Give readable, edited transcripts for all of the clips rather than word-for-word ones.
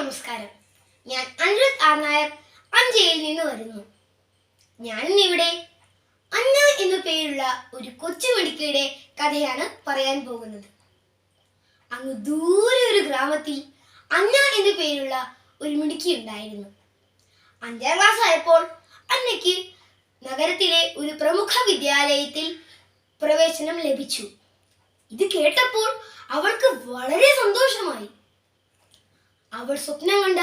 നമസ്കാരം. ഞാൻ അനിരുദ്ധ് ആർ നായർ അഞ്ചയിൽ നിന്ന് വരുന്നു. ഞാനിന്നിവിടെ അന്ന എന്നു പേരുള്ള ഒരു കൊച്ചുമിടുക്കിയുടെ കഥയാണ് പറയാൻ പോകുന്നത്. അങ്ങ് ദൂരെ ഒരു ഗ്രാമത്തിൽ അന്ന എന്നു പേരുള്ള ഒരു മിടുക്കി ഉണ്ടായിരുന്നു. 5ാം ക്ലാസ് ആയപ്പോൾ അന്നയ്ക്ക് നഗരത്തിലെ ഒരു പ്രമുഖ വിദ്യാലയത്തിൽ പ്രവേശനം ലഭിച്ചു. ഇത് കേട്ടപ്പോൾ അവൾക്ക് വളരെ സന്തോഷമായി. അവൾ സ്വപ്നം കണ്ട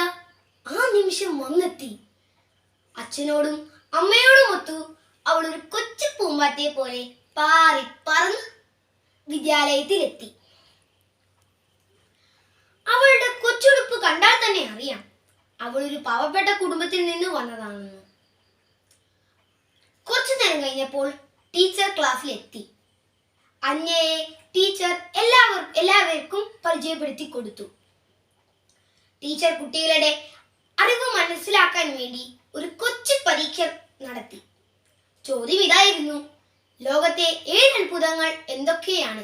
ആ നിമിഷം വന്നെത്തി. അച്ഛനോടും അമ്മയോടുമൊത്തു അവൾ ഒരു കൊച്ചു പൂമ്പാറ്റയെ പോലെ പാറി പറന്ന് വിദ്യാലയത്തിലെത്തി. അവളുടെ കൊച്ചുടുപ്പ് കണ്ടാൽ തന്നെ അറിയാം അവൾ ഒരു പാവപ്പെട്ട കുടുംബത്തിൽ നിന്ന് വന്നതാണെന്ന്. കുറച്ചു നേരം കഴിഞ്ഞപ്പോൾ ടീച്ചർ ക്ലാസ്സിലെത്തി. അന്നയെ ടീച്ചർ എല്ലാവർക്കും പരിചയപ്പെടുത്തി കൊടുത്തു. ടീച്ചർ കുട്ടികളുടെ അറിവ് മനസ്സിലാക്കാൻ വേണ്ടി ഒരു കൊച്ചു പരീക്ഷ നടത്തി. ചോദ്യം ഇതായിരുന്നു: ലോകത്തെ 7 അത്ഭുതങ്ങൾ എന്തൊക്കെയാണ്?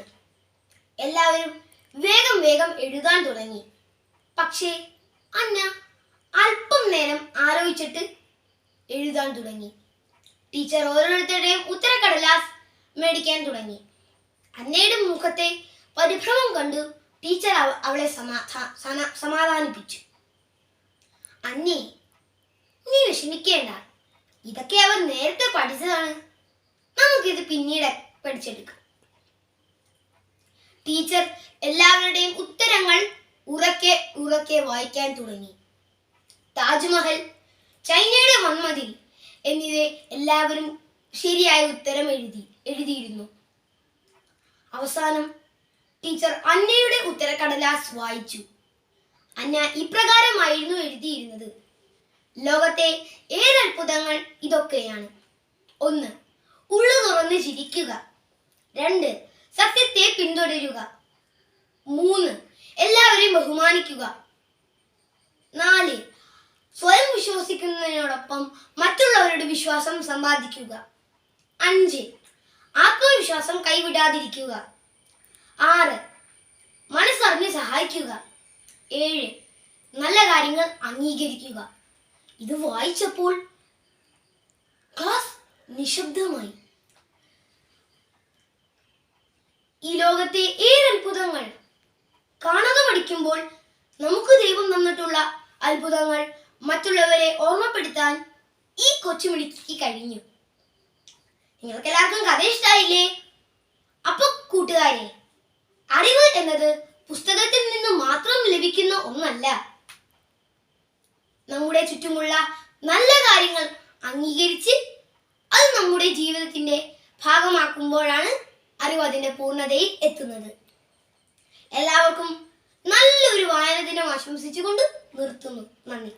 എല്ലാവരും വേഗം എഴുതാൻ തുടങ്ങി. പക്ഷേ അന്ന അല്പം നേരം ആലോചിച്ചിട്ട് എഴുതാൻ തുടങ്ങി. ടീച്ചർ ഓരോരുത്തരുടെയും ഉത്തരക്കടലാസ് മേടിക്കാൻ തുടങ്ങി. അന്നയുടെ മുഖത്തെ പരിഭ്രമം കണ്ടു ടീച്ചർ അവളെ സമാധാനിപ്പിച്ചു. അന്നേ, നീ വിഷമിക്കേണ്ട, ഇതൊക്കെ അവർ നേരത്തെ പഠിച്ചതാണ്, നമുക്കിത് പിന്നീട് പഠിച്ചെടുക്കാം. ടീച്ചർ എല്ലാവരുടെയും ഉത്തരങ്ങൾ ഉറക്കെ വായിക്കാൻ തുടങ്ങി. താജ്മഹൽ, ചൈനയുടെ വൻമതിൽ എന്നിവ എല്ലാവരും ശരിയായ ഉത്തരം എഴുതിയിരുന്നു. അവസാനം ടീച്ചർ അന്നയുടെ ഉത്തരക്കടലാസ് വായിച്ചു. അന്ന ഇപ്രകാരമായിരുന്നു എഴുതിയിരുന്നത്: ലോകത്തെ 7 അത്ഭുതങ്ങൾ ഇതൊക്കെയാണ്. 1. ഉള്ളു തുറന്ന് ചിരിക്കുക. 2. സത്യത്തെ പിന്തുടരുക. 3. എല്ലാവരെയും ബഹുമാനിക്കുക. 4. സ്വയം വിശ്വസിക്കുന്നതിനോടൊപ്പം മറ്റുള്ളവരുടെ വിശ്വാസം സമ്പാദിക്കുക. 5. ആത്മവിശ്വാസം കൈവിടാതിരിക്കുക. 6. മനസ്സറിഞ്ഞ് സഹായിക്കുക. 7. നല്ല കാര്യങ്ങൾ അംഗീകരിക്കുക. ഇത് വായിച്ചപ്പോൾ ക്ലാസ് നിശബ്ദമായി. ഈ ലോകത്തെ 7 അത്ഭുതങ്ങൾ കാണാതെ പഠിക്കുമ്പോൾ നമുക്ക് ദൈവം തന്നിട്ടുള്ള അത്ഭുതങ്ങൾ മറ്റുള്ളവരെ ഓർമ്മപ്പെടുത്താൻ ഈ കൊച്ചുമിടുക്കിക്ക് കഴിഞ്ഞു. നിങ്ങൾക്ക് എല്ലാവർക്കും കഥ ഇഷ്ടായില്ലേ? അപ്പൊ കൂട്ടുകാരെ, അറിവ് എന്നത് പുസ്തകത്തിൽ നിന്ന് മാത്രം ലഭിക്കുന്ന ഒന്നല്ല. നമ്മുടെ ചുറ്റുമുള്ള നല്ല കാര്യങ്ങൾ അംഗീകരിച്ച് അത് നമ്മുടെ ജീവിതത്തിന്റെ ഭാഗമാക്കുമ്പോഴാണ് അറിവ് അതിന്റെ പൂർണ്ണതയിൽ എത്തുന്നത്. എല്ലാവർക്കും നല്ലൊരു വായന ദിനം ആശംസിച്ചുകൊണ്ട് നിർത്തുന്നു. നന്ദി.